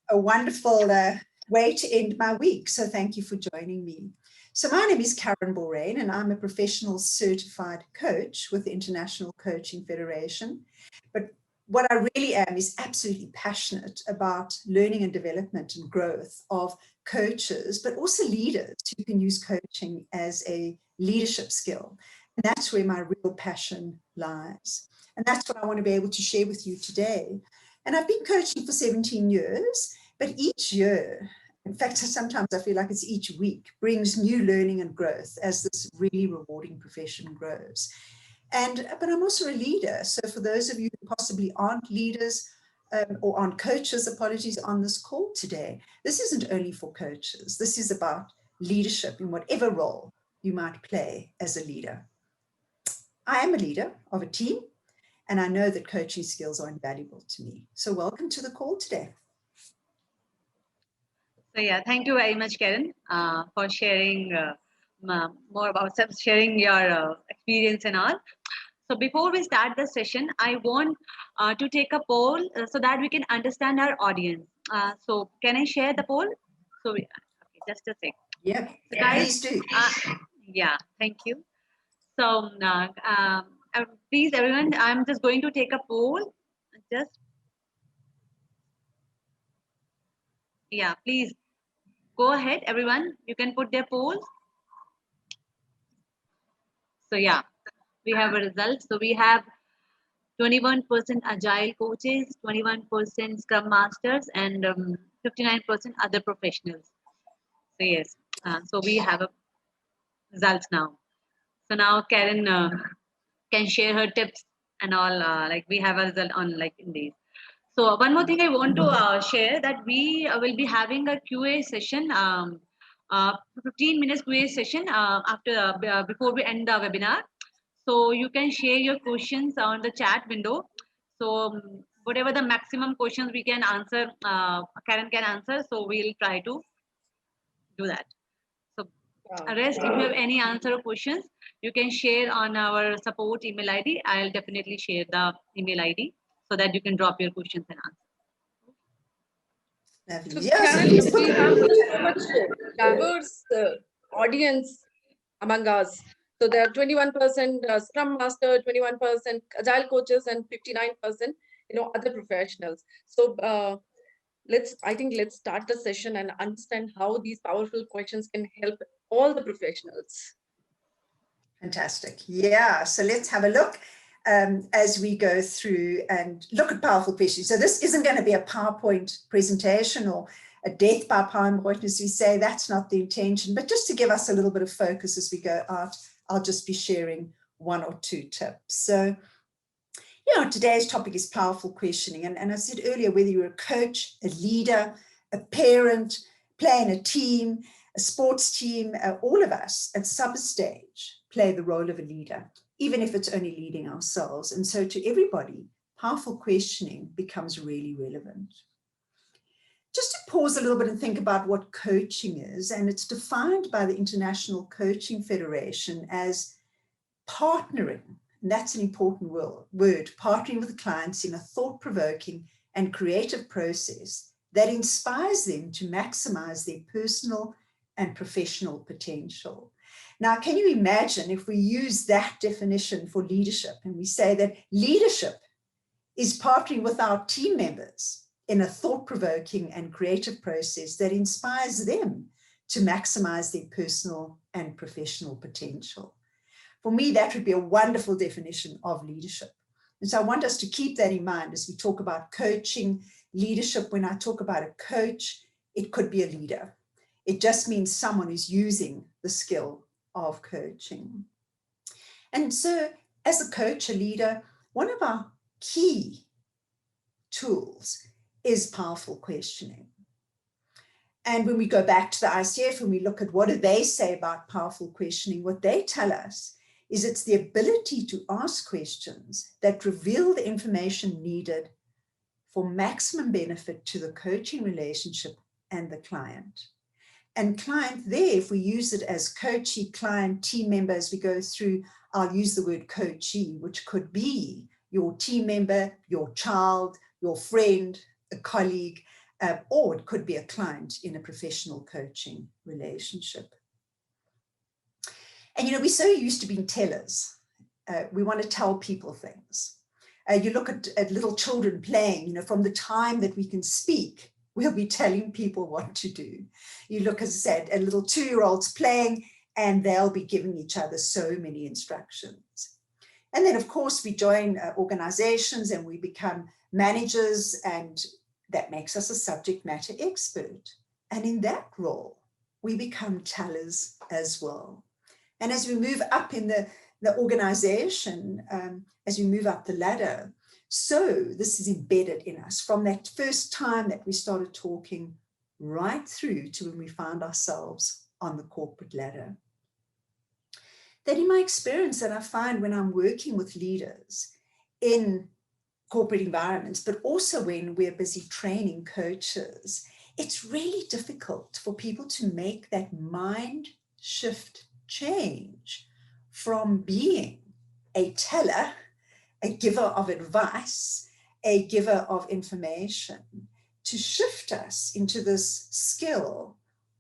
a wonderful way to end my week. So thank you for joining me. So my name is Karen Borain, and I'm a professional certified coach with the International Coaching Federation. But what I really am is absolutely passionate about learning and development and growth of coaches, but also leaders who can use coaching as a leadership skill. And that's where my real passion lies. And that's what I want to be able to share with you today. And I've been coaching for 17 years, but each year, in fact, sometimes I feel like it's each week, brings new learning and growth as this really rewarding profession grows. But I'm also a leader. So for those of you who possibly aren't leaders or aren't coaches, apologies, on this call today, this isn't only for coaches. This is about leadership in whatever role you might play as a leader. I am a leader of a team, and I know that coaching skills are invaluable to me. So welcome to the call today. So yeah, thank you very much, Karen, for sharing more about sharing your experience and all. So before we start the session, I want to take a poll so that we can understand our audience. So can I share the poll? So okay, just a sec. Yeah, so guys, please do. Yeah, thank you. So please, everyone, I'm just going to take a poll. Yeah, please. Go ahead, everyone. You can put their polls. So yeah, we have a result. So we have 21% Agile coaches, 21% Scrum Masters, and 59% other professionals. So yes, so we have a results now. So now Karen can share her tips and all. Like we have a result on like in these. So one more thing I want to share that we will be having a QA session, 15 minutes QA session after before we end the webinar. So you can share your questions on the chat window. So whatever the maximum questions we can answer, Karen can answer. So we'll try to do that. So rest, if you have any answer or questions, you can share on our support email ID. I'll definitely share the email ID so that you can drop your questions and answers. So Karen, we have so much diverse audience among us. So there are 21% Scrum Master, 21% Agile coaches, and 59%, other professionals. So let's start the session and understand how these powerful questions can help all the professionals. Fantastic. Yeah. So let's have a look as we go through and look at powerful questions. So this isn't going to be a PowerPoint presentation or a death by PowerPoint, as we say. That's not the intention. But just to give us a little bit of focus as we go out, I'll just be sharing one or two tips. So, today's topic is powerful questioning. And I said earlier, whether you're a coach, a leader, a parent, playing a team, a sports team, all of us at some stage play the role of a leader, even if it's only leading ourselves. And so to everybody, powerful questioning becomes really relevant. Just to pause a little bit and think about what coaching is, and it's defined by the International Coaching Federation as partnering. And that's an important word, partnering with clients in a thought-provoking and creative process that inspires them to maximize their personal and professional potential. Now, can you imagine if we use that definition for leadership and we say that leadership is partnering with our team members in a thought-provoking and creative process that inspires them to maximize their personal and professional potential? For me, that would be a wonderful definition of leadership. And so I want us to keep that in mind as we talk about coaching, leadership. When I talk about a coach, it could be a leader. It just means someone who's using the skill of coaching. And so as a coach, a leader, one of our key tools is powerful questioning. And when we go back to the ICF and we look at what do they say about powerful questioning, what they tell us is it's the ability to ask questions that reveal the information needed for maximum benefit to the coaching relationship and the client. And client there, if we use it as coachee, client, team member, as we go through, I'll use the word coachee, which could be your team member, your child, your friend, a colleague, or it could be a client in a professional coaching relationship. And, we're so used to being tellers. We want to tell people things. You look at little children playing, from the time that we can speak, we'll be telling people what to do. You look, as I said, at little 2-year-olds playing, and they'll be giving each other so many instructions. And then, of course, we join organizations and we become managers, and that makes us a subject matter expert. And in that role, we become tellers as well. And as we move up in the organization, as we move up the ladder, so this is embedded in us from that first time that we started talking right through to when we found ourselves on the corporate ladder. That in my experience that I find when I'm working with leaders in corporate environments, but also when we're busy training coaches, it's really difficult for people to make that mind shift change from being a teller, a giver of advice, a giver of information, to shift us into this skill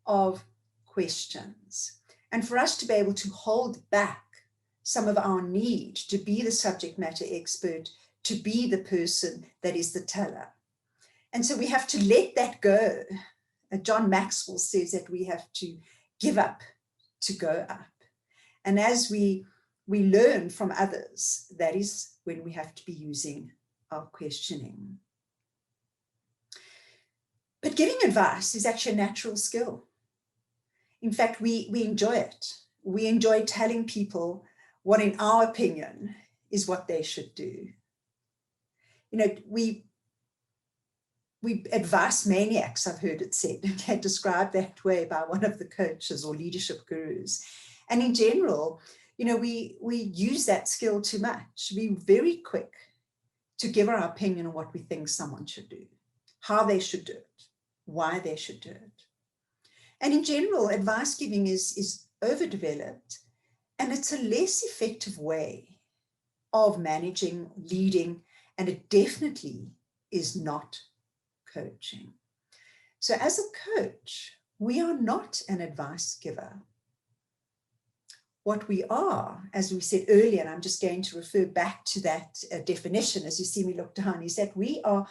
of questions. And for us to be able to hold back some of our need to be the subject matter expert, to be the person that is the teller. And so we have to let that go. John Maxwell says that we have to give up to go up. And as we learn from others, that is when we have to be using our questioning. But giving advice is actually a natural skill. In fact, we enjoy it. We enjoy telling people what, in our opinion, is what they should do. We advice maniacs, I've heard it said, described that way by one of the coaches or leadership gurus. And in general, we use that skill too much. We're very quick to give our opinion on what we think someone should do, how they should do it, why they should do it. And in general, advice giving is overdeveloped, and it's a less effective way of managing, leading, and it definitely is not coaching. So as a coach, we are not an advice giver. What we are, as we said earlier, and I'm just going to refer back to that definition as you see me look down, is that we are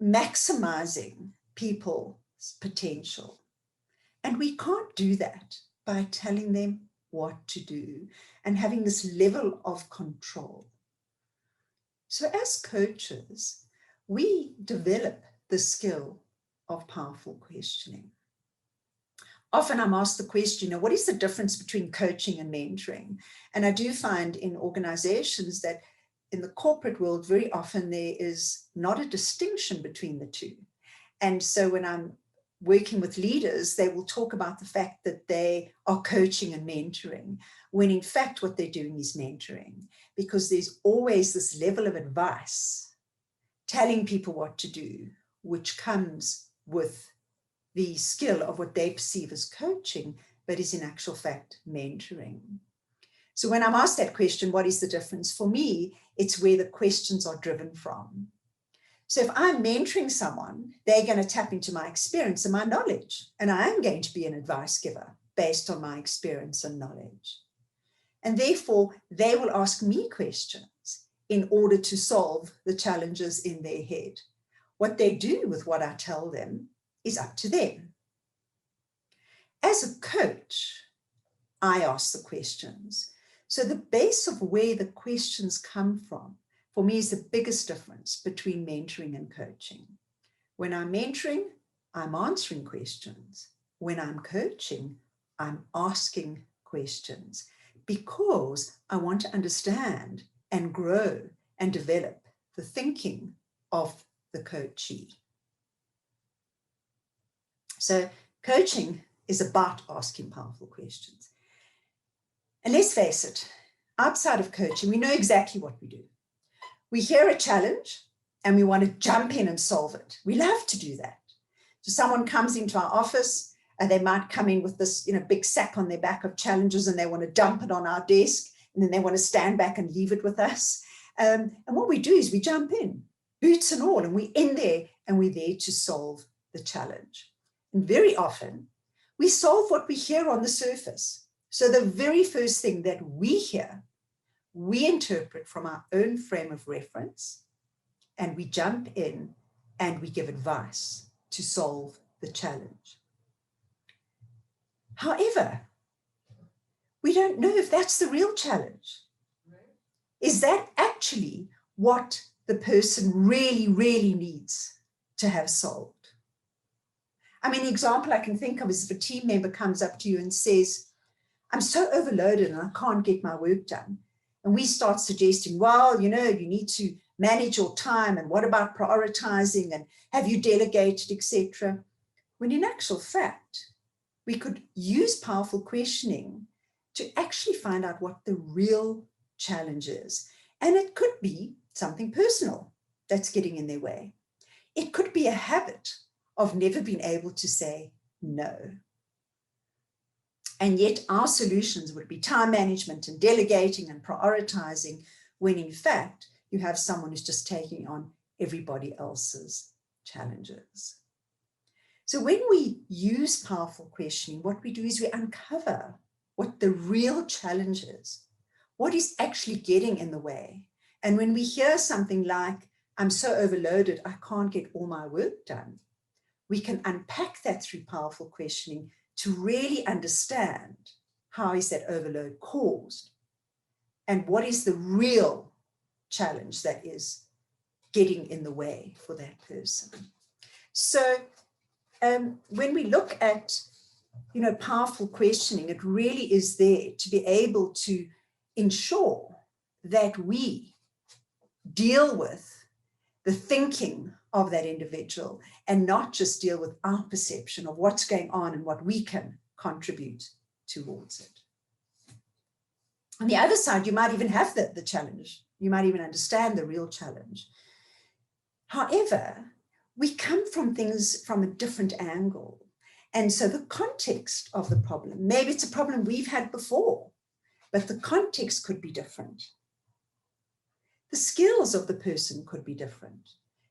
maximizing people's potential. And we can't do that by telling them what to do and having this level of control. So as coaches, we develop the skill of powerful questioning. Often I'm asked the question, what is the difference between coaching and mentoring? And I do find in organizations that in the corporate world, very often there is not a distinction between the two. And so when I'm working with leaders, they will talk about the fact that they are coaching and mentoring, when in fact what they're doing is mentoring, because there's always this level of advice, telling people what to do, which comes with the skill of what they perceive as coaching, but is in actual fact mentoring. So when I'm asked that question, what is the difference? For me, it's where the questions are driven from. So if I'm mentoring someone, they're going to tap into my experience and my knowledge, and I am going to be an advice giver based on my experience and knowledge. And therefore, they will ask me questions in order to solve the challenges in their head. What they do with what I tell them is up to them. As a coach, I ask the questions. So the base of where the questions come from, for me, is the biggest difference between mentoring and coaching. When I'm mentoring, I'm answering questions. When I'm coaching, I'm asking questions because I want to understand and grow and develop the thinking of the coachee. So coaching is about asking powerful questions. And let's face it, outside of coaching, we know exactly what we do. We hear a challenge and we want to jump in and solve it. We love to do that. So someone comes into our office and they might come in with this, big sack on their back of challenges, and they want to dump it on our desk, and then they want to stand back and leave it with us. And what we do is we jump in, boots and all, and we're in there and we're there to solve the challenge. And very often, we solve what we hear on the surface. So the very first thing that we hear, we interpret from our own frame of reference, and we jump in and we give advice to solve the challenge. However, we don't know if that's the real challenge. Is that actually what the person really, really needs to have solved? I mean, the example I can think of is if a team member comes up to you and says, I'm so overloaded and I can't get my work done. And we start suggesting, well, you know, you need to manage your time, and what about prioritizing, and have you delegated, etc. When in actual fact, we could use powerful questioning to actually find out what the real challenge is. And it could be something personal that's getting in their way. It could be a habit of never being able to say no. And yet our solutions would be time management and delegating and prioritizing, when in fact, you have someone who's just taking on everybody else's challenges. So when we use powerful questioning, what we do is we uncover what the real challenge is, what is actually getting in the way. And when we hear something like, I'm so overloaded, I can't get all my work done, we can unpack that through powerful questioning to really understand how is that overload caused and what is the real challenge that is getting in the way for that person. So when we look at, you know, powerful questioning, it really is there to be able to ensure that we deal with the thinking of that individual and not just deal with our perception of what's going on and what we can contribute towards it. On the other side, you might even have the challenge. You might even understand the real challenge. However, we come from things from a different angle. And so the context of the problem, maybe it's a problem we've had before, but the context could be different. The skills of the person could be different.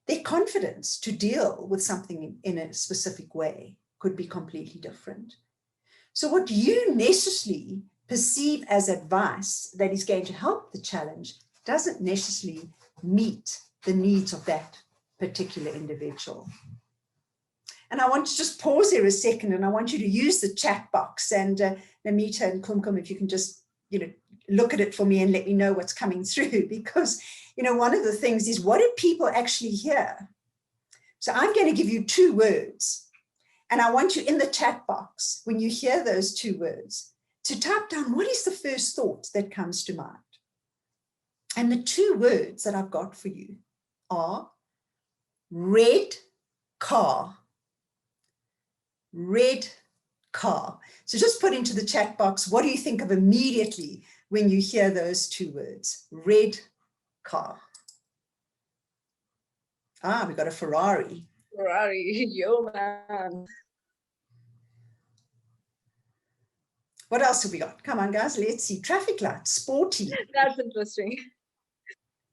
Their confidence to deal with something in a specific way could be completely different. So what you necessarily perceive as advice that is going to help the challenge doesn't necessarily meet the needs of that particular individual. And I want to just pause here a second, and I want you to use the chat box, and Namita and Kumkum, if you can just, you know, look at it for me and let me know what's coming through, because, you know, one of the things is, what do people actually hear? So I'm going to give you 2 words, and I want you in the chat box, when you hear those 2 words, to type down what is the first thought that comes to mind. And the 2 words that I've got for you are red car. Red car. So just put into the chat box, what do you think of immediately when you hear those 2 words? Red car. Ah, we got a Ferrari. Ferrari, yo man. What else have we got? Come on, guys, let's see. Traffic lights, sporty. That's interesting.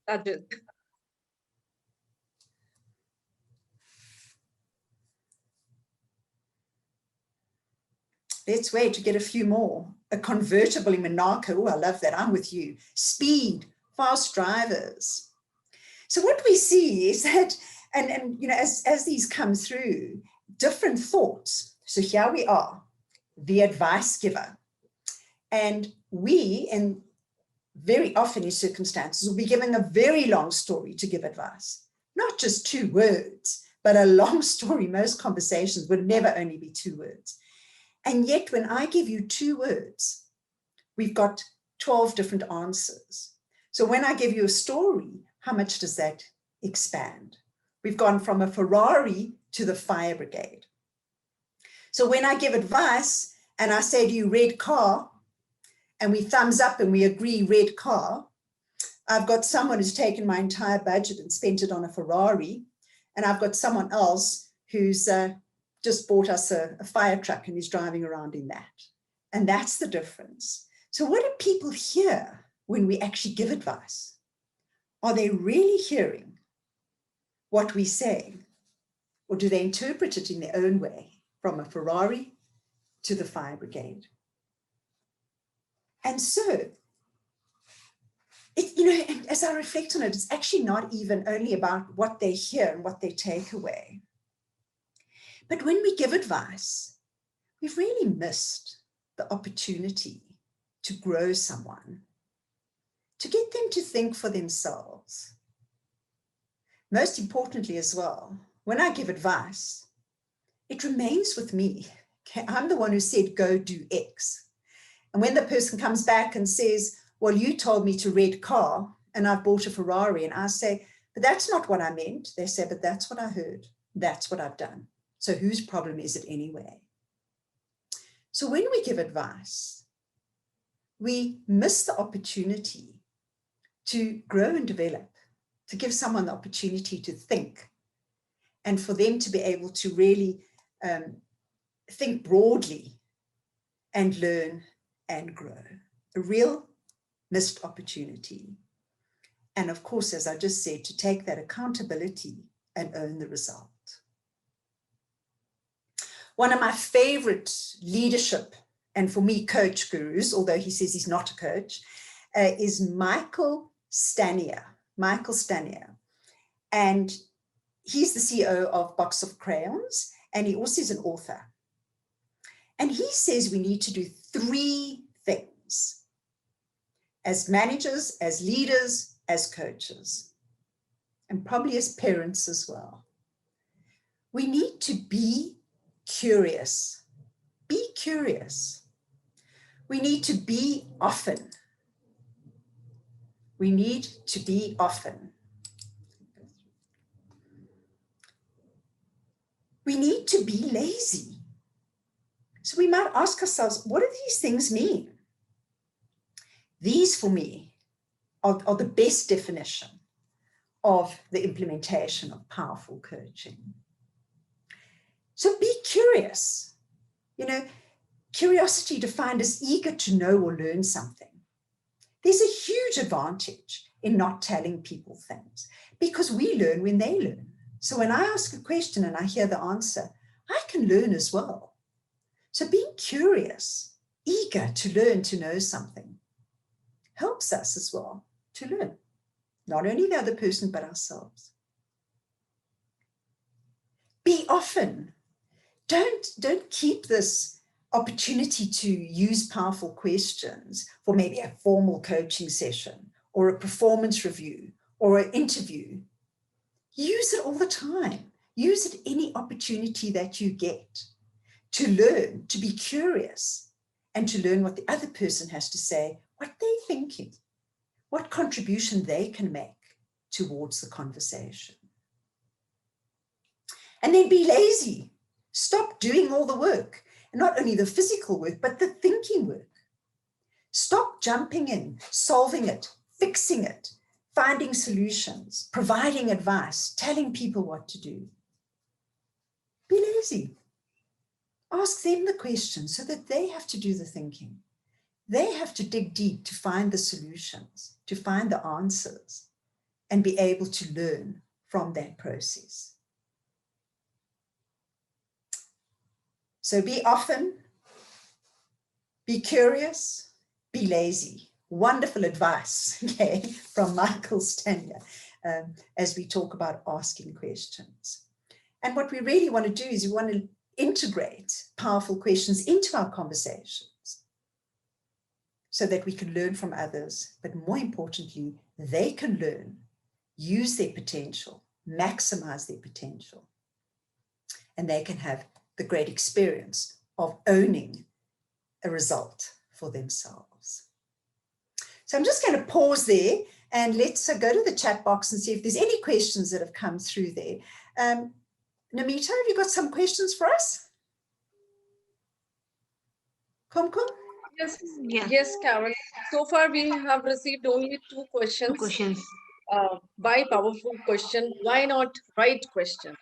That is. Let's wait to get a few more. A convertible in Monaco. Oh, I love that. I'm with you. Speed, fast drivers. So what we see is that, and you know, as these come through, different thoughts. So here we are, the advice giver. And we, and very often in circumstances, will be giving a very long story to give advice. Not just 2 words, but a long story. Most conversations would never only be 2 words. And yet when I give you 2 words, we've got 12 different answers. So when I give you a story, how much does that expand? We've gone from a Ferrari to the fire brigade. So when I give advice and I say to you, red car, and we thumbs up and we agree red car, I've got someone who's taken my entire budget and spent it on a Ferrari. And I've got someone else who's just bought us a fire truck and is driving around in that. And that's the difference. So what do people hear when we actually give advice? Are they really hearing what we're saying? or do they interpret it in their own way, from a Ferrari to the fire brigade? And so, and as I reflect on it, it's actually not even only about what they hear and what they take away. But when we give advice, we've really missed the opportunity to grow someone, to get them to think for themselves. Most importantly as well, when I give advice, it remains with me. Okay, I'm the one who said, go do X. And when the person comes back and says, well, you told me to red car and I've bought a Ferrari, and I say, but that's not what I meant. They say, but that's what I heard. That's what I've done. So whose problem is it anyway? So when we give advice, we miss the opportunity to grow and develop, to give someone the opportunity to think, and for them to be able to really think broadly and learn and grow. A real missed opportunity. And of course, as I just said, to take that accountability and own the result. One of my favorite leadership, and for me, coach gurus, although he says he's not a coach, is Michael Stanier. Michael Stanier. And he's the CEO of Box of Crayons, and he also is an author. And he says we need to do 3 things as managers, as leaders, as coaches, and probably as parents as well. We need to be curious. Be curious. We need to be often. We need to be often. We need to be lazy. So we might ask ourselves, what do these things mean? These, for me, are the best definition of the implementation of powerful coaching. So be curious. Curiosity defined as eager to know or learn something. There's a huge advantage in not telling people things, because we learn when they learn. So when I ask a question and I hear the answer, I can learn as well. So being curious, eager to learn, to know something, helps us as well to learn, not only the other person, but ourselves. Be often. Don't keep this opportunity to use powerful questions for maybe a formal coaching session or a performance review or an interview. Use it all the time. Use it any opportunity that you get to learn, to be curious, and to learn what the other person has to say, what they're thinking, what contribution they can make towards the conversation. And then be lazy. Stop doing all the work, and not only the physical work, but the thinking work. Stop jumping in, solving it, fixing it, finding solutions, providing advice, telling people what to do. Be lazy. Ask them the questions so that they have to do the thinking. They have to dig deep to find the solutions, to find the answers, and be able to learn from that process. So be often, be curious, be lazy. Wonderful advice, okay, from Michael Stanier as we talk about asking questions. And what we really want to do is we want to integrate powerful questions into our conversations so that we can learn from others, but more importantly, they can learn, use their potential, maximize their potential, and they can have the great experience of owning a result for themselves. So I'm just going to pause there and let's go to the chat box and see if there's any questions that have come through there. Namita, have you got some questions for us? Kumkum? Yes, Yeah. yes, Karen. So far, we have received only 2 questions. Why powerful question? Why not right question?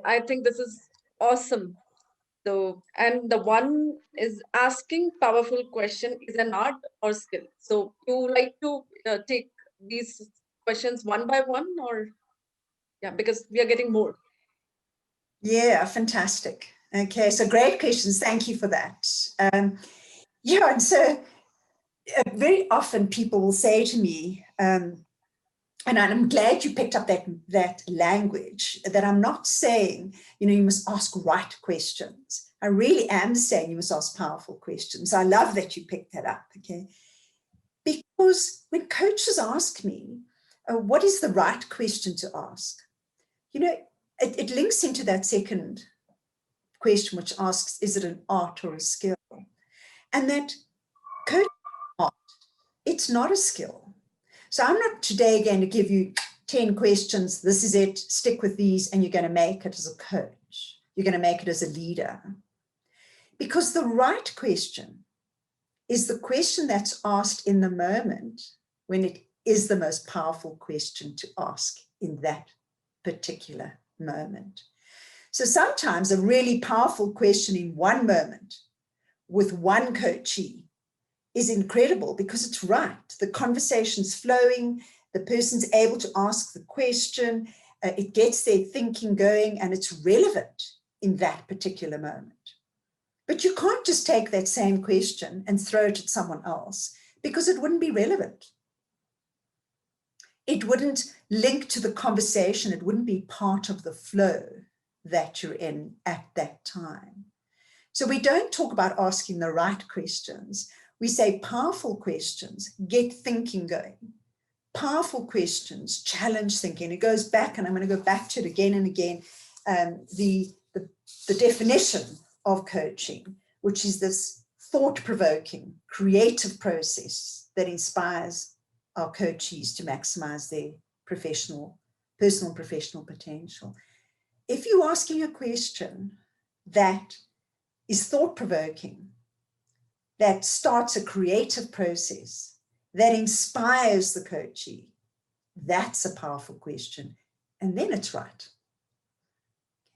I think this is awesome. So, and the one is asking powerful question is an art or skill. So you like to take these questions one by one, or yeah, because we are getting more. Yeah, fantastic. Okay, so great questions. Thank you for that. Yeah, and so very often people will say to me, and I'm glad you picked up that language, that I'm not saying, you must ask right questions. I really am saying you must ask powerful questions. I love that you picked that up, okay? Because when coaches ask me, what is the right question to ask? It links into that second question, which asks, is it an art or a skill? And that coaching art, it's not a skill. So I'm not today going to give you 10 questions. This is it. Stick with these and you're going to make it as a coach. You're going to make it as a leader. Because the right question is the question that's asked in the moment when it is the most powerful question to ask in that particular moment. So sometimes a really powerful question in one moment with one coachee is incredible because it's right. The conversation's flowing, the person's able to ask the question, it gets their thinking going, and it's relevant in that particular moment. But you can't just take that same question and throw it at someone else because it wouldn't be relevant. It wouldn't link to the conversation. It wouldn't be part of the flow that you're in at that time. So we don't talk about asking the right questions. We say powerful questions get thinking going. Powerful questions challenge thinking. It goes back, and I'm going to go back to it again and again, the definition of coaching, which is this thought-provoking, creative process that inspires our coachees to maximize their personal and professional potential. If you're asking a question that is thought-provoking, that starts a creative process, that inspires the coachee, that's a powerful question, and then it's right.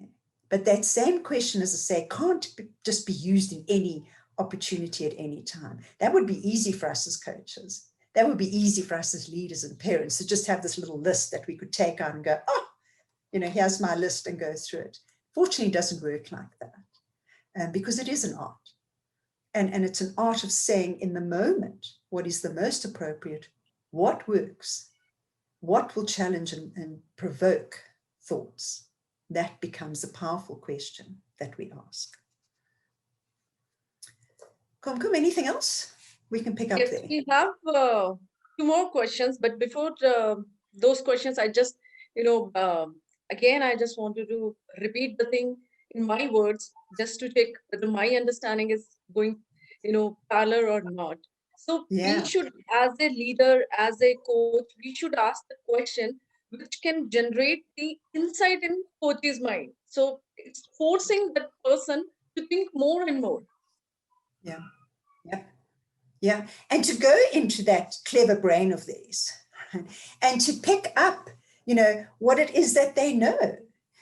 Okay. But that same question, as I say, can't just be used in any opportunity at any time. That would be easy for us as coaches. That would be easy for us as leaders and parents to just have this little list that we could take out and go, oh, here's my list, and go through it. Fortunately, it doesn't work like that because it is an art. And it's an art of saying in the moment what is the most appropriate, what works, what will challenge and provoke thoughts. That becomes a powerful question that we ask. Kumkum, anything else we can pick up there? We have 2 more questions, but before those questions, I just, again, I just wanted to repeat the thing in my words, just to check whether my understanding is going, parallel or not. So we should, as a leader, as a coach, we should ask the question which can generate the insight in coach's mind. So it's forcing that person to think more and more. Yeah. And to go into that clever brain of theirs, right? And to pick up, what it is that they know.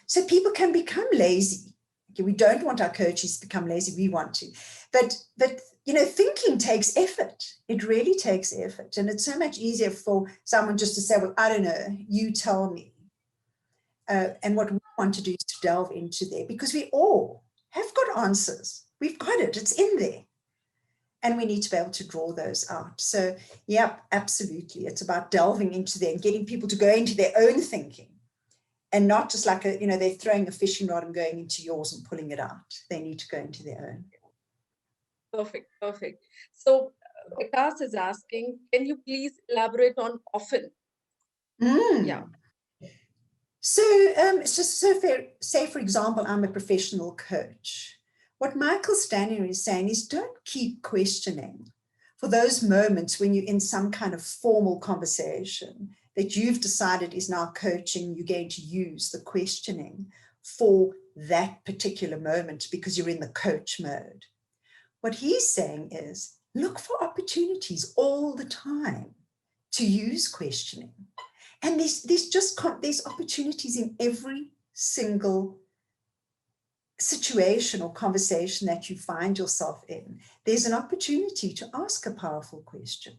So people can become lazy. Okay, we don't want our coaches to become lazy. We want to. But thinking takes effort. It really takes effort. And it's so much easier for someone just to say, well, I don't know, you tell me. And what we want to do is to delve into there, because we all have got answers. We've got it. It's in there. And we need to be able to draw those out. So, yeah, absolutely. It's about delving into there and getting people to go into their own thinking, and not just like they're throwing a fishing rod and going into yours and pulling it out. They need to go into their own. Perfect. So Vikas is asking, can you please elaborate on often? Yeah. So, say, for example, I'm a professional coach. What Michael Stanier is saying is, don't keep questioning for those moments when you're in some kind of formal conversation that you've decided is now coaching. You're going to use the questioning for that particular moment because you're in the coach mode. What he's saying is, look for opportunities all the time to use questioning. And there's opportunities in every single situation or conversation that you find yourself in. There's an opportunity to ask a powerful question.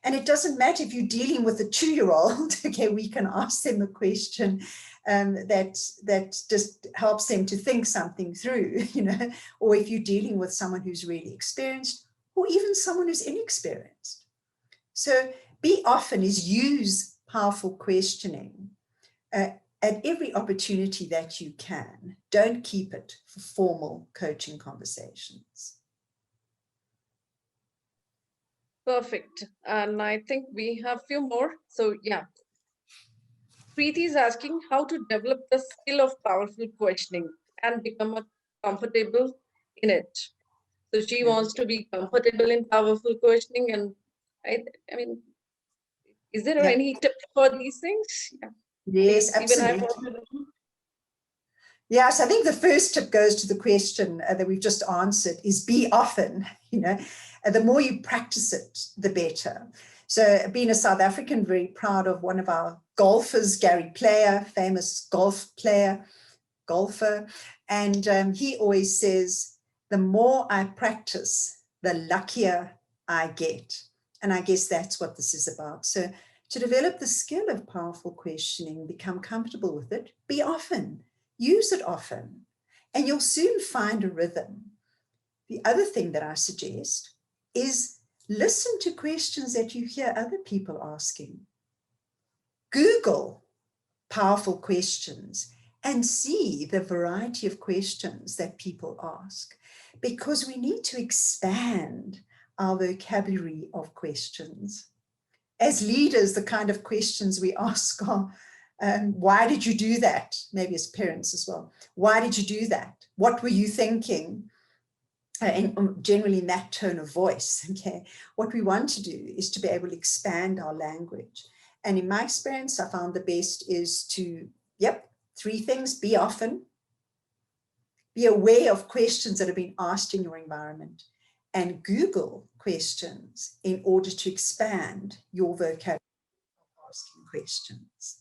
And it doesn't matter if you're dealing with a 2-year-old, okay, we can ask them a question that just helps them to think something through, or if you're dealing with someone who's really experienced, or even someone who's inexperienced. So be often is use powerful questioning at every opportunity that you can. Don't keep it for formal coaching conversations. Perfect. And I think we have a few more. So yeah. Preeti is asking how to develop the skill of powerful questioning and become comfortable in it. So she wants to be comfortable in powerful questioning. And I mean, is there any tip for these things? Yeah. Yes, absolutely. Even Yes, I think the first tip goes to the question that we've just answered is be often, the more you practice it, the better. So being a South African, very proud of one of our golfers, Gary Player, famous golfer. And he always says, the more I practice, the luckier I get. And I guess that's what this is about. So to develop the skill of powerful questioning, become comfortable with it, be often. Use it often, and you'll soon find a rhythm. The other thing that I suggest is listen to questions that you hear other people asking. Google powerful questions and see the variety of questions that people ask, because we need to expand our vocabulary of questions. As leaders, the kind of questions we ask are, why did you do that? Maybe as parents as well. Why did you do that? What were you thinking? And generally in that tone of voice, okay? What we want to do is to be able to expand our language. And in my experience, I found the best is to, 3 things: be often, be aware of questions that have been asked in your environment, and Google questions in order to expand your vocabulary of asking questions.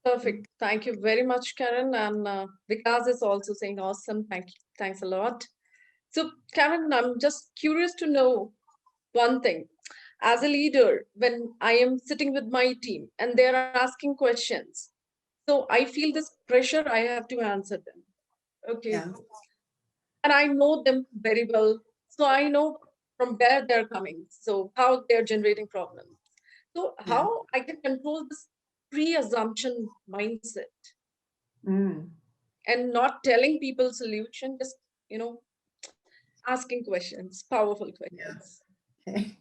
Perfect. Thank you very much, Karen. And Vikas is also saying awesome. Thanks a lot. So Karen, I'm just curious to know one thing. As a leader, when I am sitting with my team and they're asking questions, so I feel this pressure, I have to answer them. Okay. Yeah. And I know them very well. So I know from where they're coming. So how they're generating problems. So how I can control this pre-assumption mindset and not telling people solution, just, asking questions, powerful questions. Yeah. Okay.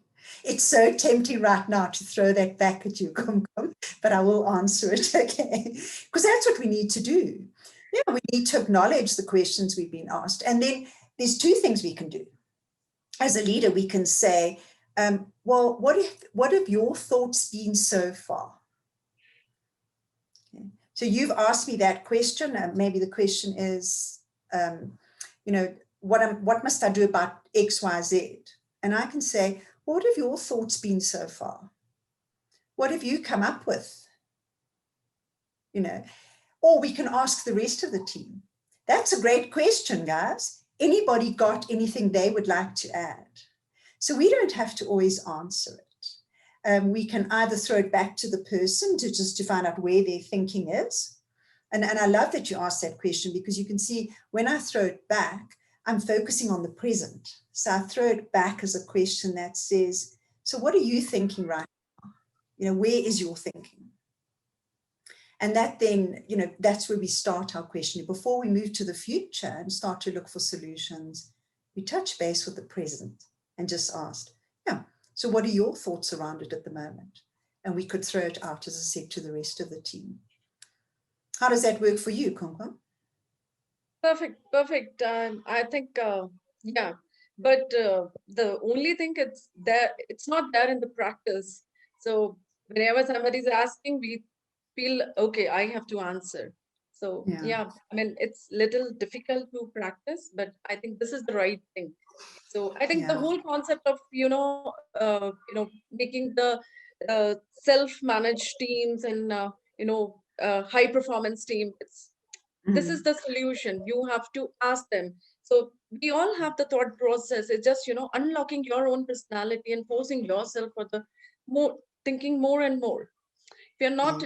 It's so tempting right now to throw that back at you, Kumkum, but I will answer it, okay? Because that's what we need to do. Yeah, we need to acknowledge the questions we've been asked. And then there's 2 things we can do. As a leader, we can say, well, what have your thoughts been so far? Okay. So you've asked me that question, and maybe the question is, what must I do about X, Y, Z? And I can say, what have your thoughts been so far? What have you come up with? Or we can ask the rest of the team. That's a great question, guys. Anybody got anything they would like to add? So we don't have to always answer it. We can either throw it back to the person to find out where their thinking is. And I love that you asked that question, because you can see when I throw it back, I'm focusing on the present. So I throw it back as a question that says, so what are you thinking right now? Where is your thinking? And that then, that's where we start our questioning. Before we move to the future and start to look for solutions, we touch base with the present and just ask, so what are your thoughts around it at the moment? And we could throw it out, as I said, to the rest of the team. How does that work for you, Kumkum? Perfect. I think, but the only thing it's not there in the practice. So whenever somebody's asking, we feel, okay, I have to answer. So I mean, it's little difficult to practice, but I think this is the right thing. So I think the whole concept of, making the self-managed teams and, high performance team, this is the solution. You have to ask them. So we all have the thought process. It's just, unlocking your own personality and forcing yourself for the thinking more and more. If you're not,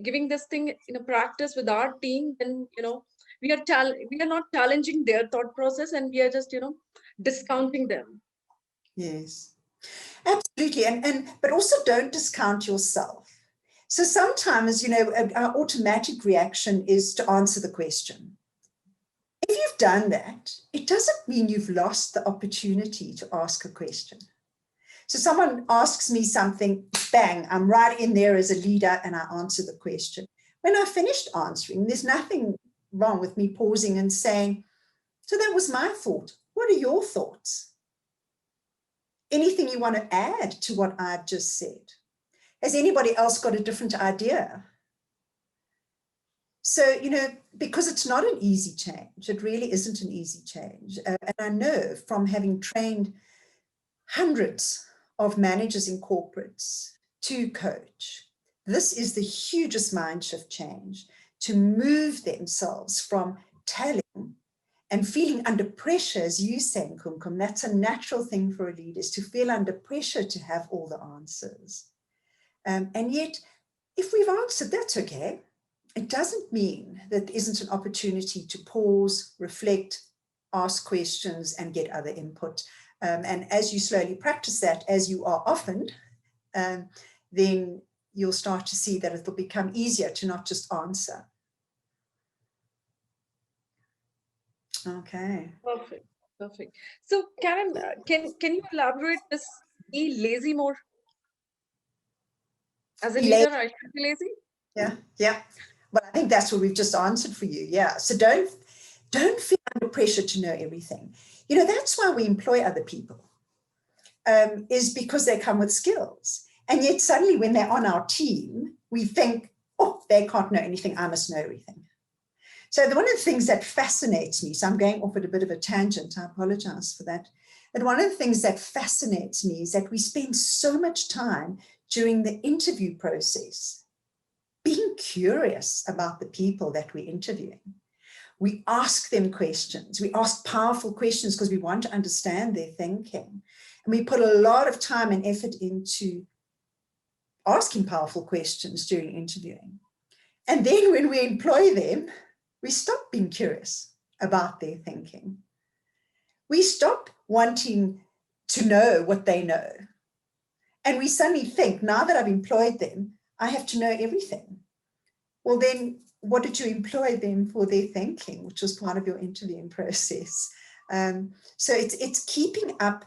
giving this thing in a practice with our team, then, we are not challenging their thought process, and we are just, discounting them. Yes, absolutely. But also don't discount yourself. So sometimes, our automatic reaction is to answer the question. If you've done that, it doesn't mean you've lost the opportunity to ask a question. So someone asks me something, bang, I'm right in there as a leader and I answer the question. When I finished answering, there's nothing wrong with me pausing and saying, so that was my thought. What are your thoughts? Anything you want to add to what I've just said? Has anybody else got a different idea? So, because it's not an easy change, it really isn't an easy change. And I know from having trained hundreds of managers in corporates to coach, this is the hugest mind shift change, to move themselves from telling and feeling under pressure, as you say, Kumkum. That's a natural thing for a leader, is to feel under pressure to have all the answers. And yet, if we've answered, that's okay. It doesn't mean that there isn't an opportunity to pause, reflect, ask questions, and get other input. And as you slowly practice that, as you are often, then you'll start to see that it'll become easier to not just answer. Okay. Perfect. So Karen, can you elaborate this, be lazy more? As a leader, I should be lazy? Yeah. But I think that's what we've just answered for you. Yeah. So don't feel under pressure to know everything. That's why we employ other people, is because they come with skills. And yet suddenly when they're on our team, we think, oh, they can't know anything. I must know everything. So one of the things that fascinates me, so I'm going off at a bit of a tangent, I apologize for that. But one of the things that fascinates me is that we spend so much time during the interview process being curious about the people that we're interviewing. We ask them questions. We ask powerful questions because we want to understand their thinking. And we put a lot of time and effort into asking powerful questions during interviewing. And then when we employ them, we stop being curious about their thinking. We stop wanting to know what they know. And we suddenly think, now that I've employed them, I have to know everything. Well, then what did you employ them for? Their thinking, which was part of your interviewing process. So it's keeping up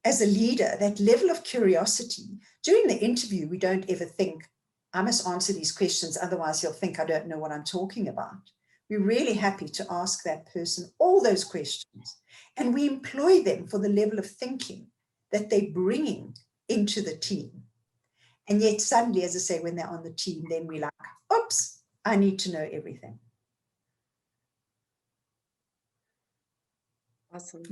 as a leader, that level of curiosity. During the interview, we don't ever think, I must answer these questions, otherwise he'll think I don't know what I'm talking about. We're really happy to ask that person all those questions. And we employ them for the level of thinking that they're bringing into the team. And yet suddenly, as I say, when they're on the team, then we're like, oops, I need to know everything. Awesome.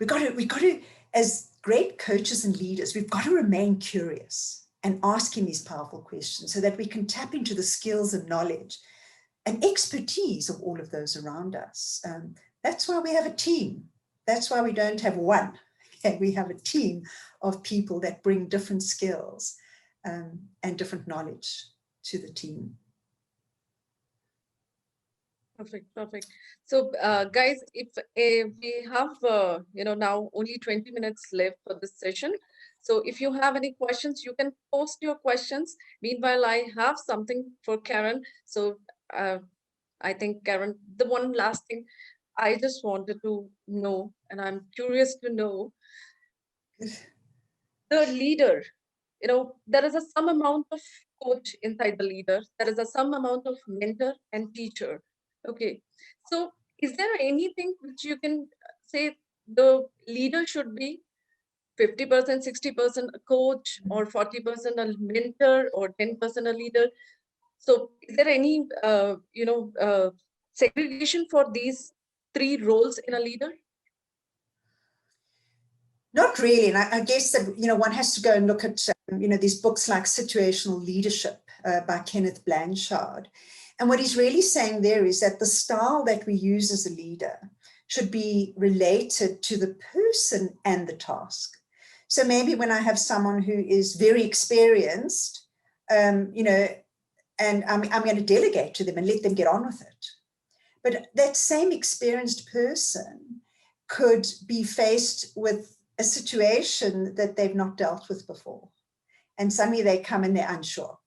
We've got to, as great coaches and leaders, we've got to remain curious and asking these powerful questions so that we can tap into the skills and knowledge and expertise of all of those around us. That's why we have a team. That's why we don't have one. Okay? We have a team of people that bring different skills and different knowledge to the team. Perfect. So guys, if we have now only 20 minutes left for this session, so if you have any questions, you can post your questions. Meanwhile, I have something for Karen. So I think, Karen, the one last thing I just wanted to know, and I'm curious to know, the leader, there is some amount of coach inside the leader. There is some amount of mentor and teacher. Okay, so is there anything which you can say the leader should be 50%, 60% a coach, or 40% a mentor, or 10% a leader? So is there any, segregation for these three roles in a leader? Not really. And I guess that, one has to go and look at, these books like Situational Leadership by Kenneth Blanchard. And what he's really saying there is that the style that we use as a leader should be related to the person and the task. So maybe when I have someone who is very experienced, you know, and I'm going to delegate to them and let them get on with it. But that same experienced person could be faced with a situation that they've not dealt with before. And suddenly they come and they're unsure.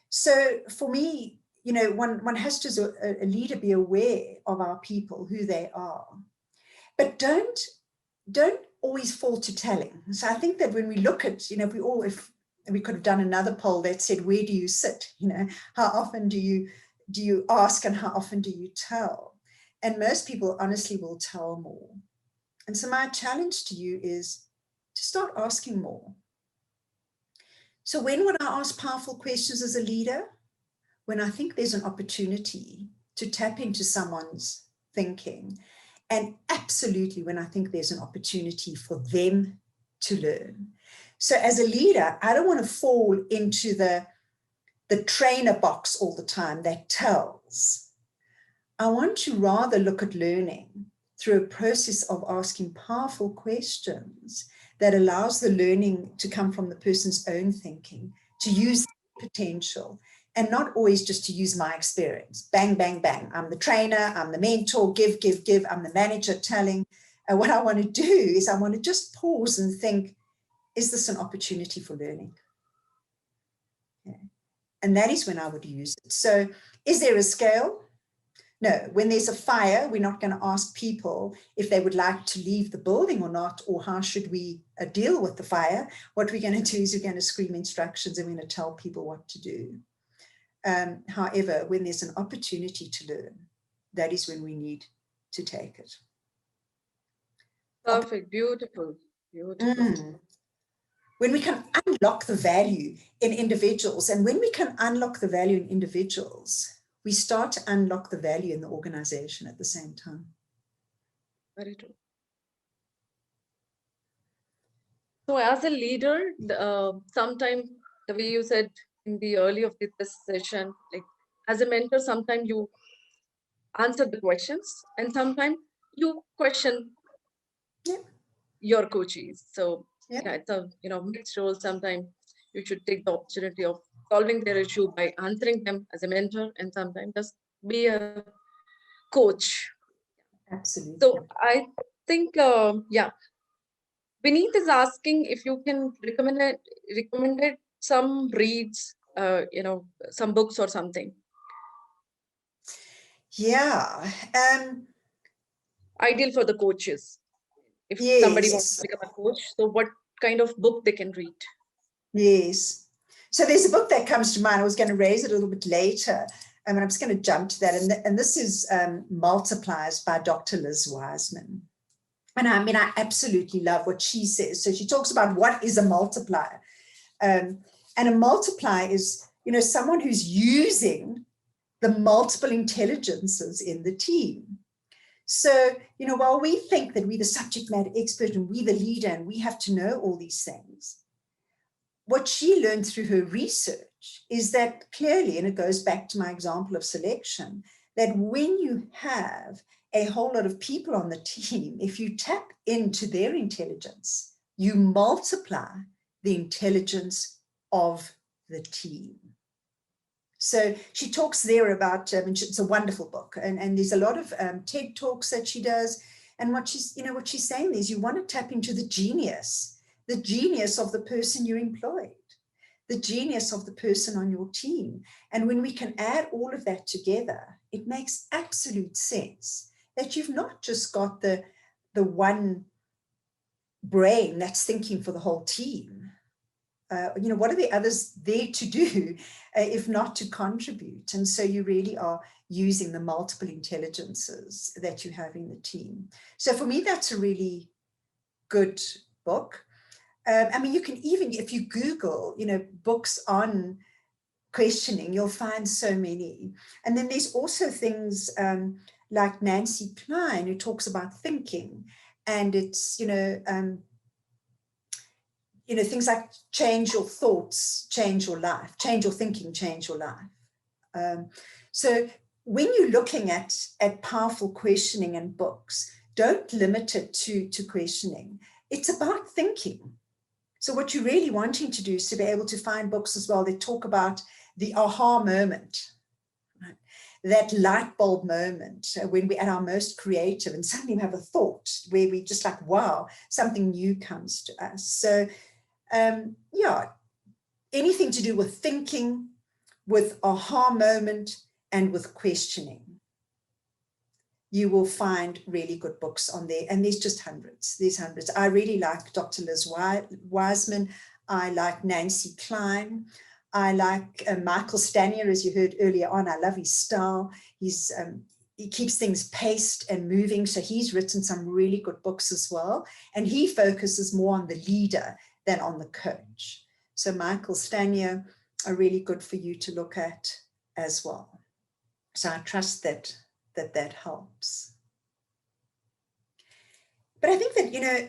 So for me, you know, one has to, as a leader, be aware of our people, who they are. But don't always fall to telling. So I think that when we look at, you know, if we could have done another poll that said, where do you sit? You know, how often do you ask and how often do you tell? And most people honestly will tell more. And so my challenge to you is to start asking more. So when would I ask powerful questions as a leader? When I think there's an opportunity to tap into someone's thinking, and absolutely when I think there's an opportunity for them to learn. So as a leader, I don't want to fall into the trainer box all the time that tells. I want to rather look at learning through a process of asking powerful questions that allows the learning to come from the person's own thinking, to use potential, and not always just to use my experience. Bang, bang, bang. I'm the trainer, I'm the mentor, give, give, give. I'm the manager telling. And what I want to do is I want to just pause and think, is this an opportunity for learning? Okay. And that is when I would use it. So is there a scale? No. When there's a fire, we're not going to ask people if they would like to leave the building or not, or how should we deal with the fire. What we're going to do is we're going to scream instructions and we're going to tell people what to do. However, when there's an opportunity to learn, that is when we need to take it. Perfect. Beautiful. Beautiful. When we can unlock the value in individuals, and when we can unlock the value in individuals, we start to unlock the value in the organization at the same time. Very true. So as a leader, sometimes the way you said in the early of this session, like as a mentor, sometimes you answer the questions and sometimes you question your coaches. So yeah, it's a mixed role. Sometimes you should take the opportunity of solving their issue by answering them as a mentor, and sometimes just be a coach. Absolutely. So I think Vineet is asking if you can recommend some reads, some books or something. Yeah. Ideal for the coaches. If somebody wants to become a coach, so what kind of book they can read? Yes. So there's a book that comes to mind. I was going to raise it a little bit later, and I'm just going to jump to that. And this is Multipliers by Dr. Liz Wiseman. And I mean, I absolutely love what she says. So she talks about what is a multiplier. And a multiplier is, someone who's using the multiple intelligences in the team. So, while we think that we're the subject matter expert and we're the leader and we have to know all these things, what she learned through her research is that clearly, and it goes back to my example of selection, that when you have a whole lot of people on the team, if you tap into their intelligence, you multiply the intelligence of the team. So she talks there about, it's a wonderful book, and there's a lot of TED Talks that she does. And what she's saying is you want to tap into the genius of the person you employed, the genius of the person on your team. And when we can add all of that together, it makes absolute sense that you've not just got the one brain that's thinking for the whole team. What are the others there to do if not to contribute? And so you really are using the multiple intelligences that you have in the team. So for me, that's a really good book. You can even, if you Google, books on questioning, you'll find so many. And then there's also things like Nancy Klein, who talks about thinking, and it's, things like change your thoughts, change your life, change your thinking, change your life. So when you're looking at powerful questioning and books, don't limit it to questioning. It's about thinking. So what you're really wanting to do is to be able to find books as well that talk about the aha moment, right? That light bulb moment when we're at our most creative and suddenly we have a thought where we just like, wow, something new comes to us. So yeah, anything to do with thinking, with aha moment, and with questioning. You will find really good books on there. And there's just hundreds. There's hundreds. I really like Dr. Liz Wiseman. I like Nancy Klein. I like Michael Stanier, as you heard earlier on. I love his style. He keeps things paced and moving. So he's written some really good books as well. And he focuses more on the leader than on the coach. So Michael Stanier are really good for you to look at as well. So I trust that helps. But I think that, you know,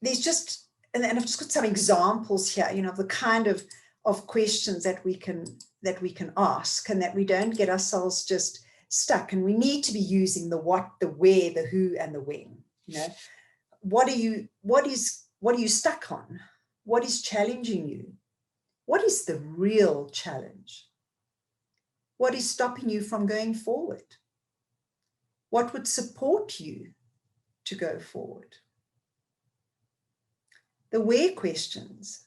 there's just, and I've just got some examples here, you know, of the kind of questions that we can ask, and that we don't get ourselves just stuck. And we need to be using the what, the where, the who, and the when. You know, what are you stuck on? What is challenging you? What is the real challenge? What is stopping you from going forward? What would support you to go forward? The where questions.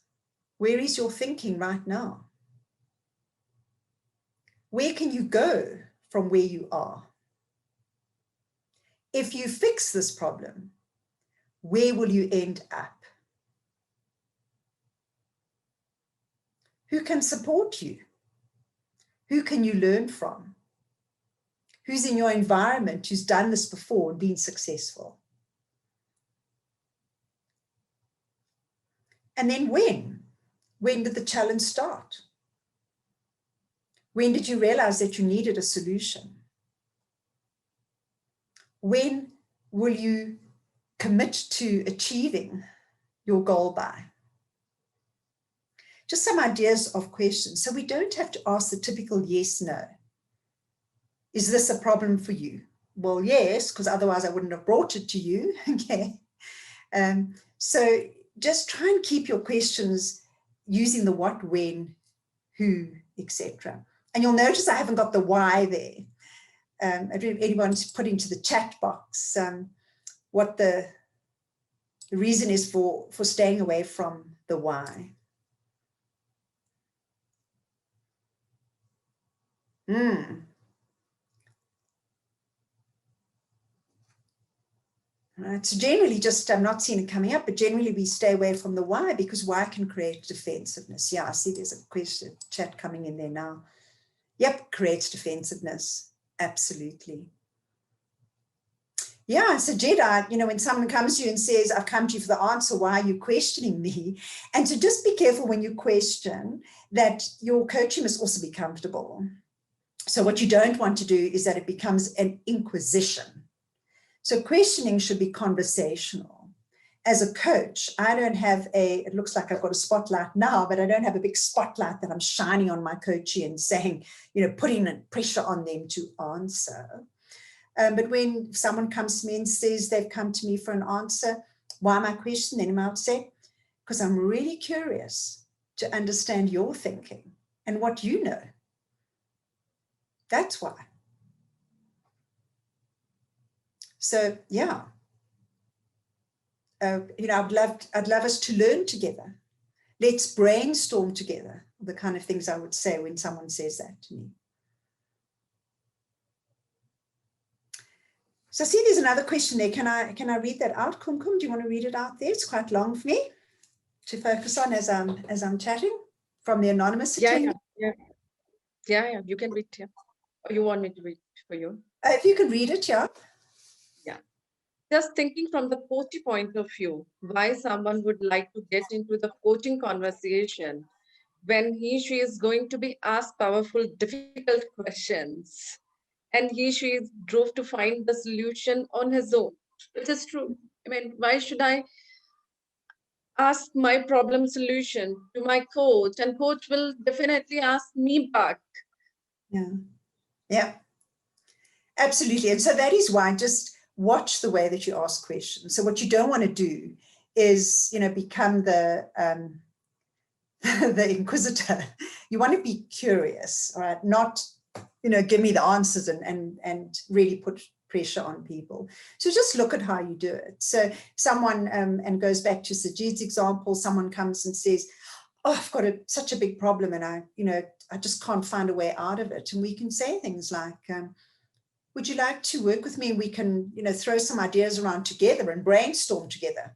Where is your thinking right now? Where can you go from where you are? If you fix this problem, where will you end up? Who can support you? Who can you learn from? Who's in your environment who's done this before and been successful? And then when? When did the challenge start? When did you realize that you needed a solution? When will you commit to achieving your goal by? Just some ideas of questions. So we don't have to ask the typical yes, no. Is this a problem for you? Well, yes, because otherwise I wouldn't have brought it to you. Okay. So just try and keep your questions using the what, when, who, etc. And you'll notice I haven't got the why there. If anyone's put into the chat box what the reason is for staying away from the why. Right. So generally just, I'm not seeing it coming up, but generally we stay away from the why, because why can create defensiveness. Yeah, I see there's a question chat coming in there now. Yep, creates defensiveness. Absolutely. Yeah, so Jedi, you know, when someone comes to you and says, I've come to you for the answer, why are you questioning me? And so just be careful when you question that your coaching must also be comfortable. So what you don't want to do is that it becomes an inquisition. So questioning should be conversational. As a coach, I don't have it looks like I've got a spotlight now, but I don't have a big spotlight that I'm shining on my coachee and saying, you know, putting pressure on them to answer. But when someone comes to me and says they've come to me for an answer, why am I questioning them? I would say, because I'm really curious to understand your thinking and what you know. That's why. So yeah, you know, I'd love us to learn together. Let's brainstorm together. The kind of things I would say when someone says that to me. So I see there's another question there. Can I read that out? Kumkum, do you want to read it out there? It's quite long for me to focus on as I'm chatting from the anonymous attendee. Yeah, you can read it. Yeah. Or you want me to read for you? If you can read it, yeah. Yeah. Just thinking from the coaching point of view, why someone would like to get into the coaching conversation when she is going to be asked powerful, difficult questions, and she drove to find the solution on his own, which is true. I mean, why should I ask my problem solution to my coach, and coach will definitely ask me back? Yeah, absolutely. And so that is why just watch the way that you ask questions. So what you don't want to do is, become the the inquisitor. You want to be curious, all right? Not, give me the answers and really put pressure on people. So just look at how you do it. So someone, and goes back to Sajid's example, someone comes and says, oh, I've got such a big problem and I just can't find a way out of it. And we can say things like, would you like to work with me? We can, throw some ideas around together and brainstorm together.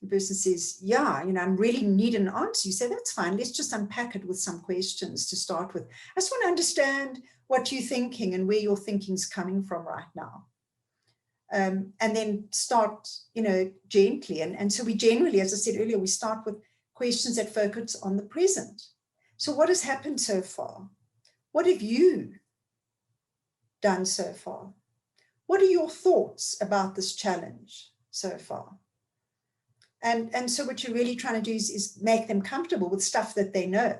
The person says, yeah, I really need an answer. You say, that's fine. Let's just unpack it with some questions to start with. I just want to understand what you're thinking and where your thinking's coming from right now. And then start, gently. And so we generally, as I said earlier, we start with questions that focus on the present. So what has happened so far? What have you done so far? What are your thoughts about this challenge so far? And so what you're really trying to do is make them comfortable with stuff that they know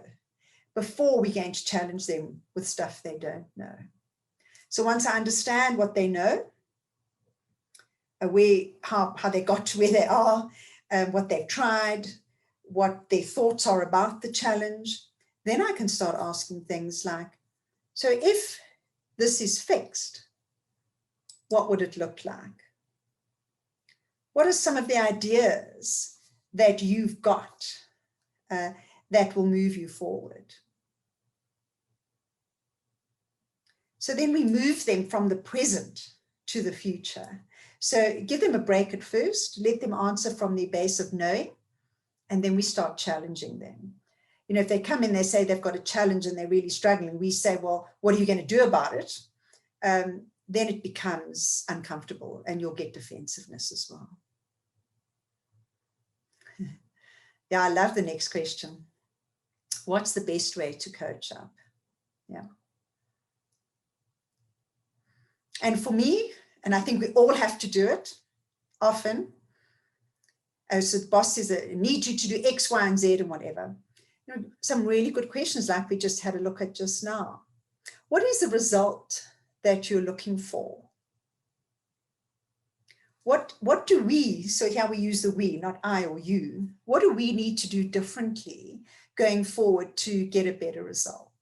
before we're going to challenge them with stuff they don't know. So once I understand what they know, how they got to where they are, what they've tried, what their thoughts are about the challenge, then I can start asking things like, so if this is fixed, what would it look like? What are some of the ideas that you've got that will move you forward? So then we move them from the present to the future. So give them a break at first, let them answer from their base of knowing, and then we start challenging them. If they come in, they say they've got a challenge and they're really struggling, we say, well, what are you going to do about it? Then it becomes uncomfortable and you'll get defensiveness as well. Yeah, I love the next question. What's the best way to coach up? Yeah. And for me, and I think we all have to do it often, as the boss says, I need you to do X, Y, and Z and whatever. Some really good questions like we just had a look at just now. What is the result that you're looking for? What do we, so here we use the we, not I or you, what do we need to do differently going forward to get a better result?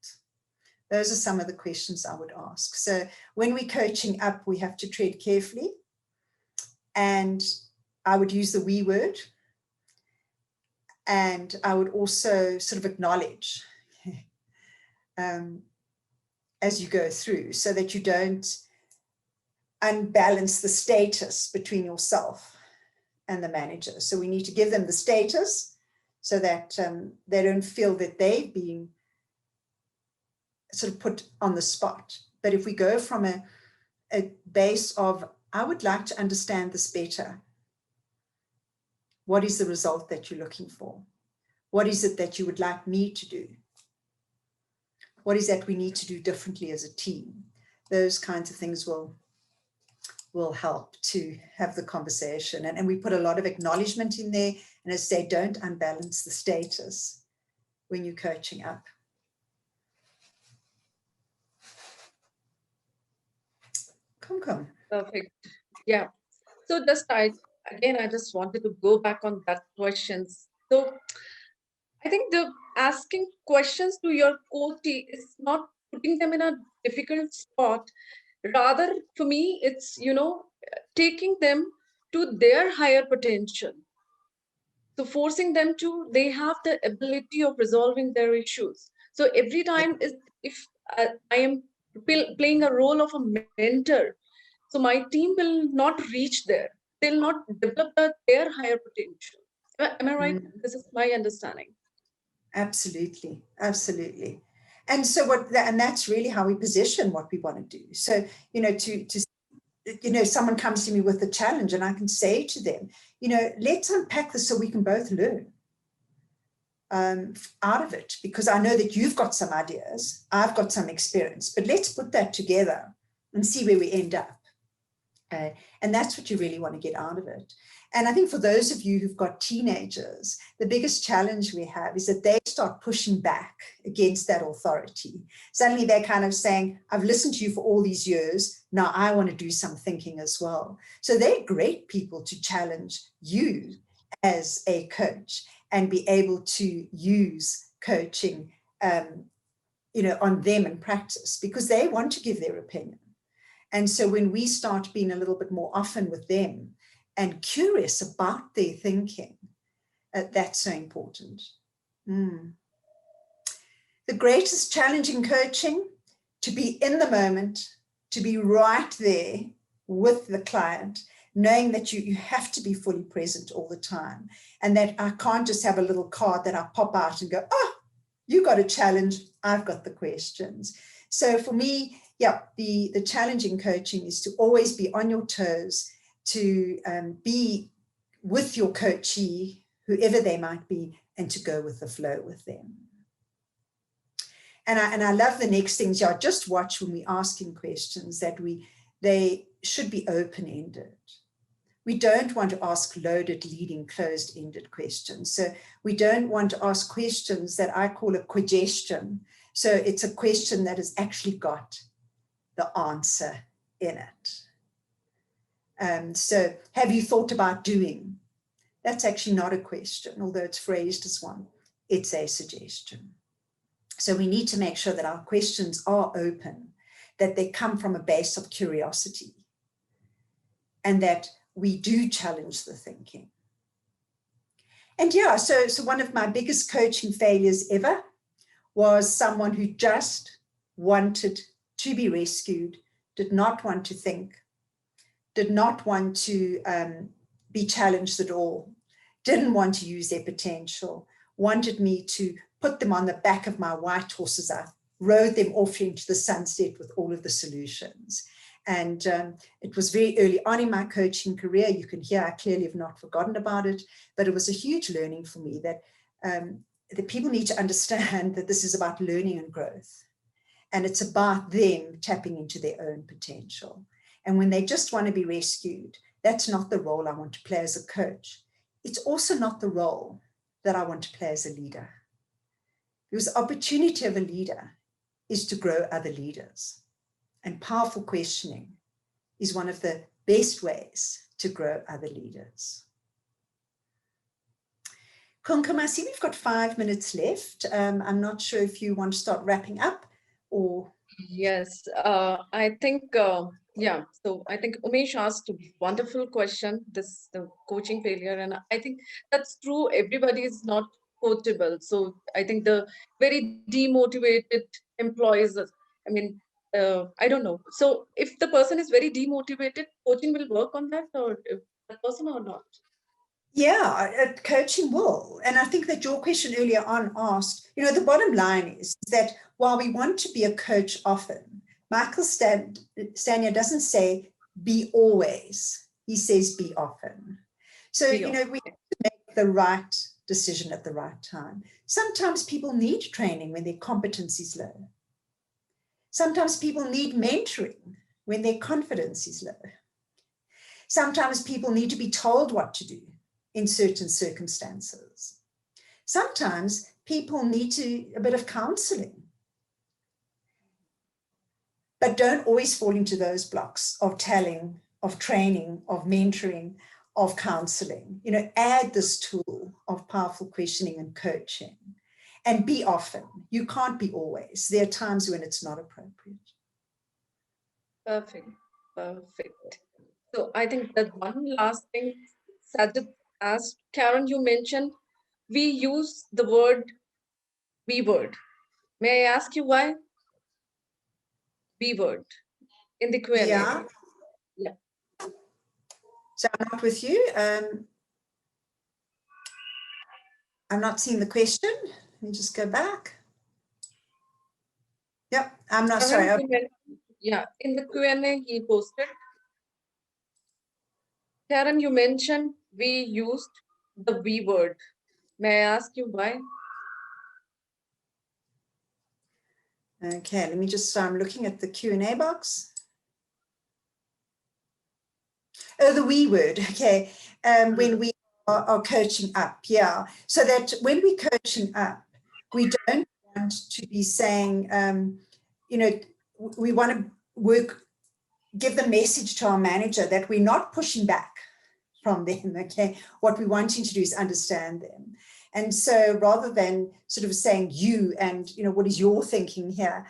Those are some of the questions I would ask. So when we're coaching up, we have to tread carefully. And I would use the we word. And I would also sort of acknowledge as you go through so that you don't unbalance the status between yourself and the manager. So we need to give them the status so that they don't feel that they've been sort of put on the spot. But if we go from a base of, I would like to understand this better. What is the result that you're looking for? What is it that you would like me to do? What is that we need to do differently as a team? Those kinds of things will help to have the conversation. And we put a lot of acknowledgement in there. And as I say, don't unbalance the status when you're coaching up. Come. Perfect. Yeah. So I just wanted to go back on that questions. So I think the asking questions to your coachee is not putting them in a difficult spot. Rather, for me, it's, taking them to their higher potential. So forcing them to, they have the ability of resolving their issues. So every time if I am playing a role of a mentor, so my team will not reach there. They'll not develop their higher potential. Am I right? This is my understanding. Absolutely. Absolutely. And so and that's really how we position what we want to do. So, someone comes to me with a challenge and I can say to them, let's unpack this so we can both learn out of it, because I know that you've got some ideas, I've got some experience, but let's put that together and see where we end up. And that's what you really want to get out of it. And I think for those of you who've got teenagers, the biggest challenge we have is that they start pushing back against that authority. Suddenly they're kind of saying, I've listened to you for all these years, now I want to do some thinking as well. So they're great people to challenge you as a coach and be able to use coaching, on them in practice, because they want to give their opinion. And so when we start being a little bit more often with them and curious about their thinking, that's so important. The greatest challenge in coaching, to be in the moment, to be right there with the client, knowing that you have to be fully present all the time, and that I can't just have a little card that I pop out and go, oh, you got a challenge, I've got the questions. So for me, yeah, the challenge in coaching is to always be on your toes, to be with your coachee, whoever they might be, and to go with the flow with them. And I love the next things. Yeah, just watch when we're asking questions that they should be open-ended. We don't want to ask loaded, leading, closed-ended questions. So we don't want to ask questions that I call a question. So it's a question that has actually got the answer in it. So have you thought about doing? That's actually not a question, although it's phrased as one. It's a suggestion. So we need to make sure that our questions are open, that they come from a base of curiosity, and that we do challenge the thinking. And yeah, so one of my biggest coaching failures ever was someone who just wanted to be rescued, did not want to think, did not want to be challenged at all, didn't want to use their potential, wanted me to put them on the back of my white horses. I rode them off into the sunset with all of the solutions. And it was very early on in my coaching career. You can hear I clearly have not forgotten about it, but it was a huge learning for me that the people need to understand that this is about learning and growth. And it's about them tapping into their own potential. And when they just want to be rescued, that's not the role I want to play as a coach. It's also not the role that I want to play as a leader. Because the opportunity of a leader is to grow other leaders. And powerful questioning is one of the best ways to grow other leaders. Kumkum, I see we've got 5 minutes left. I'm not sure if you want to start wrapping up or... Yes, I think, yeah, so I think Umesh asked a wonderful question, the coaching failure, and I think that's true. Everybody is not coachable. So I think the very demotivated employees, I mean, I don't know. So if the person is very demotivated, coaching will work on that, or if that person or not? Yeah, coaching will. And I think that your question earlier on asked, the bottom line is that while we want to be a coach often, Michael Stanier doesn't say be always. He says be often. So, we have to make the right decision at the right time. Sometimes people need training when their competency is low. Sometimes people need mentoring when their confidence is low. Sometimes people need to be told what to do in certain circumstances. Sometimes people need a bit of counseling, but don't always fall into those blocks of telling, of training, of mentoring, of counseling. Add this tool of powerful questioning and coaching, and be often. You can't be always. There are times when it's not appropriate. Perfect. So I think that one last thing, Sajid asked, Karen, you mentioned we use the word we word. May I ask you why? We word in the Q&A. Yeah. So I'm not with you. I'm not seeing the question. Let me just go back. Yep, I'm not sorry. Yeah, in the Q&A he posted. Karen, you mentioned we used the we word. May I ask you why? Okay, let me just, I'm looking at the Q&A box. Oh, the we word, okay. When we are coaching up, yeah. So that when we're coaching up, we don't want to be saying, we want to give the message to our manager that we're not pushing back from them, okay? What we're wanting to do is understand them. And so rather than sort of saying you and, what is your thinking here,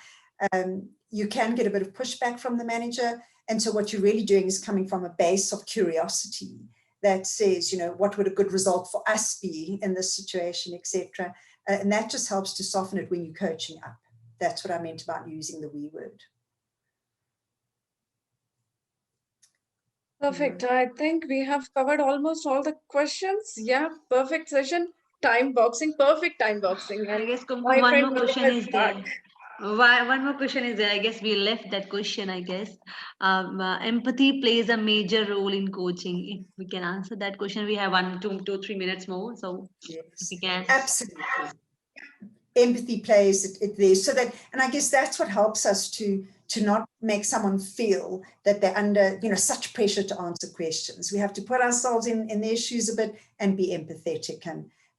you can get a bit of pushback from the manager. And so what you're really doing is coming from a base of curiosity that says, what would a good result for us be in this situation, etc. And that just helps to soften it when you're coaching up. That's what I meant about using the we word. Perfect. I think we have covered almost all the questions. Yeah, perfect session. Time boxing, perfect time boxing. I And guess my one friend more question Malika is back. there. One more question is there. I guess we left that question, I guess. Empathy plays a major role in coaching. If we can answer that question, we have 3 minutes more. So Yes, if we can. absolutely. Empathy plays it there. So that, and I guess that's what helps us to not make someone feel that they're under, such pressure to answer questions. We have to put ourselves in their shoes a bit and be empathetic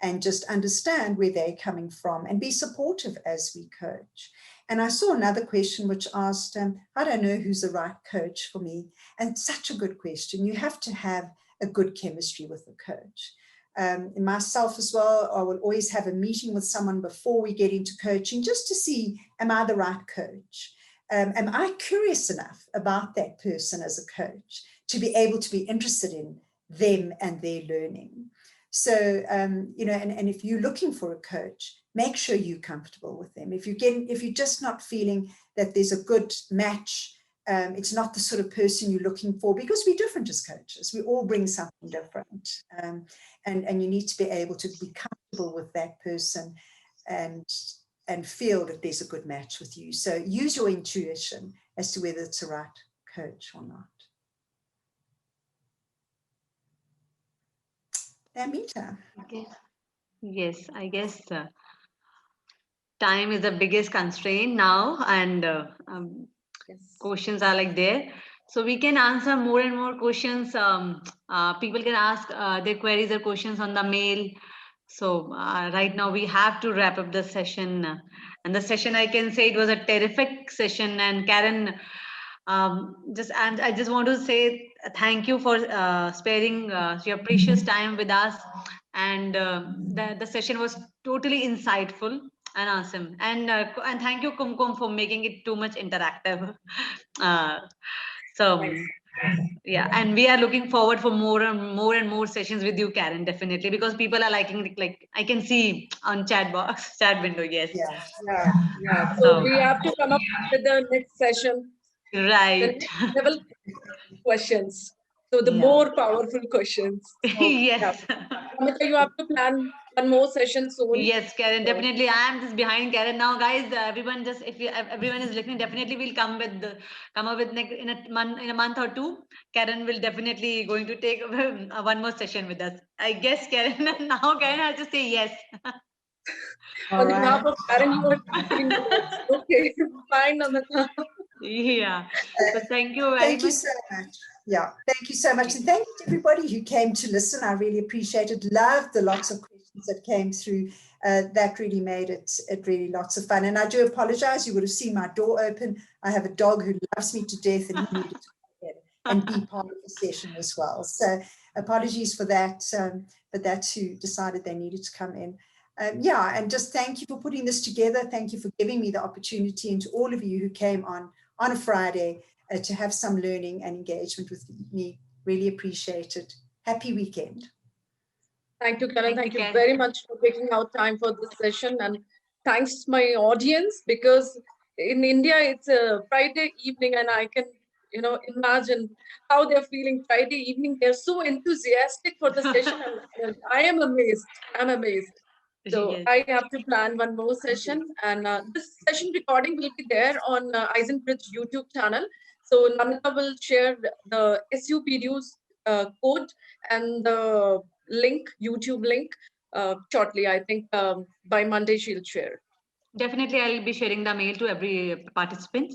and just understand where they're coming from and be supportive as we coach. And I saw another question which asked, I don't know who's the right coach for me. And such a good question. You have to have a good chemistry with the coach. Myself as well, I will always have a meeting with someone before we get into coaching just to see, am I the right coach? Am I curious enough about that person as a coach to be able to be interested in them and their learning? So, and if you're looking for a coach, make sure you're comfortable with them. If you're just not feeling that there's a good match, it's not the sort of person you're looking for, because we're different as coaches. We all bring something different. And you need to be able to be comfortable with that person and feel that there's a good match with you. So use your intuition as to whether it's the right coach or not. Amita. Okay. Yes, I guess time is the biggest constraint now, and Yes. questions are like there. So we can answer more and more questions. People can ask their queries or questions on the mail. So right now we have to wrap up the session. And the session, I can say it was a terrific session. And Karen, I just want to say thank you for sparing your precious time with us. And the session was totally insightful and awesome. And thank you, Kumkum, for making it too much interactive. So yeah, and we are looking forward for more and more sessions with you, Karen, definitely, because people are liking it, like I can see on chat window. Yes. Yeah. So So we have to come up with the next session, the right. next level questions. So the Yeah. more powerful questions. So, Yes. Amita, you have to plan one more session soon. Yes, Karen, So, definitely. I am just behind Karen now, guys. Everyone, just if everyone is listening, definitely we'll come up with in a month or two. Karen will definitely going to take one more session with us. I guess Karen now. Karen has to say yes. on behalf of Karen, you are giving the words. Okay, fine, Amita. Yeah. So thank you very Thank you much. so much. Yeah, thank you so much. And thank you to everybody who came to listen. I really appreciate it. Loved the lots of questions that came through. That really made it really lots of fun. And I do apologize. You would have seen my door open. I have a dog who loves me to death, and he needed to come in and be part of the session as well. So apologies for that. But that's who decided they needed to come in. Yeah, and just thank you for putting this together. Thank you for giving me the opportunity, and to all of you who came on a Friday to have some learning and engagement with me. Really appreciate it. Happy weekend. Thank you, Karen. Thank you Karen. very much for taking out time for this session. And thanks my audience, because in India, it's a Friday evening, and I can, imagine how they're feeling Friday evening. They're so enthusiastic for the session. And I am amazed. I'm amazed. So Yes. I have to plan one more session, and this session recording will be there on Eisenbridge YouTube channel. So Namita will share the SUPDU's code and the link, YouTube link, shortly. I think by Monday she'll share. Definitely, I'll be sharing the mail to every participant.